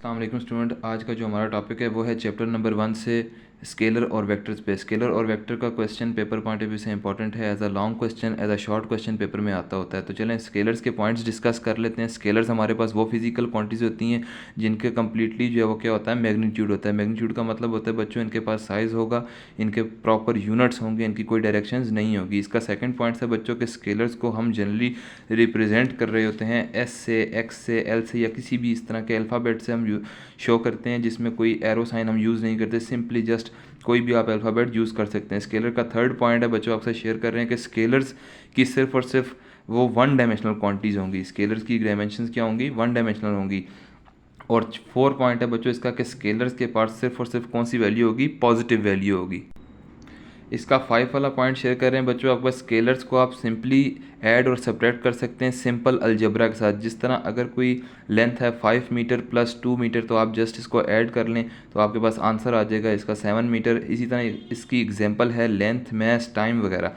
अस्सलाम वालेकुम स्टूडेंट, आज का जो हमारा टॉपिक है वो है चैप्टर नंबर 1 से स्केलर और वेक्टर स्पेस। स्केलर और वेक्टर का question paper point of view से इंपॉर्टेंट है। As a long question, as a short question paper में आता होता है। तो चलें स्केलर्स के पॉइंट्स डिस्कस कर लेते हैं। स्केलर्स हमारे पास वो फिजिकल क्वांटिटीज़ होती हैं जिनके कम्प्लीटली जो है वो क्या होता है, मैग्नीट्यूड होता है। मैग्नीट्यूड का मतलब होता है बच्चों इनके पास साइज़ होगा, इनके प्रॉपर यूनिट्स होंगे, इनकी कोई डायरेक्शंस नहीं होगी। इसका सेकंड पॉइंट है बच्चों के स्केलर्स को हम जनरली रिप्रेजेंट कर रहे होते हैं एस से, एक्स से, एल से या किसी भी इस तरह के अल्फ़ाबेट से हम शो करते हैं, जिसमें कोई एरो साइन हम यूज़ नहीं करते। सिंपली जस्ट कोई भी आप अल्फ़ाबेट यूज़ कर सकते हैं। स्केलर का थर्ड पॉइंट है बच्चों आपसे शेयर कर रहे हैं कि स्केलर्स की सिर्फ और सिर्फ वो वन डायमेंशनल क्वांटिटीज़ होंगी। स्केलर्स की डायमेंशंस क्या होंगी, वन डायमेंशनल होंगी। और फोर पॉइंट है बच्चों इसका कि स्केलर्स के पास सिर्फ और सिर्फ कौन सी वैल्यू होगी, पॉजिटिव वैल्यू होगी। इसका 5 वाला पॉइंट शेयर कर रहे हैं बच्चों आपके पास। स्केलर्स को आप सिंपली ऐड और सब्ट्रैक्ट कर सकते हैं सिंपल अलजेब्रा के साथ। जिस तरह अगर कोई लेंथ है 5 मीटर प्लस 2 मीटर, तो आप जस्ट इसको ऐड कर लें तो आपके पास आंसर आ जाएगा इसका 7 मीटर। इसी तरह इसकी एग्जांपल है लेंथ, मैस, टाइम वगैरह।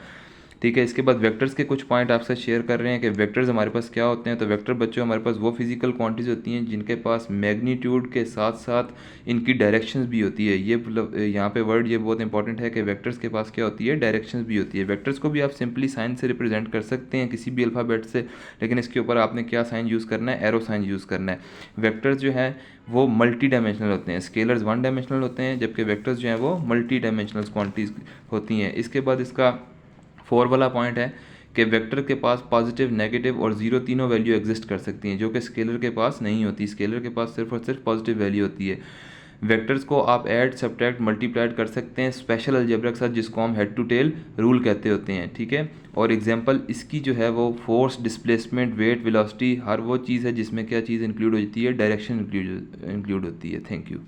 ठीक है, इसके बाद वेक्टर्स के कुछ पॉइंट आपसे शेयर कर रहे हैं कि वेक्टर्स हमारे पास क्या होते हैं। तो वेक्टर बच्चों हमारे पास वो फिजिकल क्वांटिटीज होती हैं जिनके पास मैग्नीट्यूड के साथ साथ इनकी डायरेक्शंस भी होती है। ये मतलब यहाँ पे वर्ड ये बहुत इंपॉर्टेंट है कि वेक्टर्स के पास क्या होती है, डायरेक्शंस भी होती है। वेक्टर्स को भी आप सिंपली साइन से रिप्रेजेंट कर सकते हैं, किसी भी अल्फ़ाबेट से, लेकिन इसके ऊपर आपने क्या साइन यूज़ करना है, एरो साइन यूज़ करना है। वेक्टर्स जो है वो मल्टी डायमेंशनल होते हैं। स्केलर्स वन डायमेंशनल होते हैं, जबकि वेक्टर्स जो हैं वो मल्टी डायमेंशनल क्वांटिटीज़ होती हैं। इसके बाद इसका 4 वाला पॉइंट है कि वेक्टर के पास पॉजिटिव, नेगेटिव और ज़ीरो तीनों वैल्यू एग्जिस्ट कर सकती हैं, जो कि स्केलर के पास नहीं होती। स्केलर के पास सिर्फ और सिर्फ पॉजिटिव वैल्यू होती है। वेक्टर्स को आप ऐड, सब्ट्रैक्ट, मल्टीप्लाइड कर सकते हैं स्पेशल अलजेब्रा के साथ, जिसको हम हेड टू टेल रूल कहते होते हैं। ठीक है, और एग्जांपल इसकी जो है वो फोर्स, डिस्प्लेसमेंट, वेट, वेलोसिटी, हर वो चीज़ है जिसमें क्या चीज़ इंक्लूड होती है, डायरेक्शन इंक्लूड होती है। Thank you.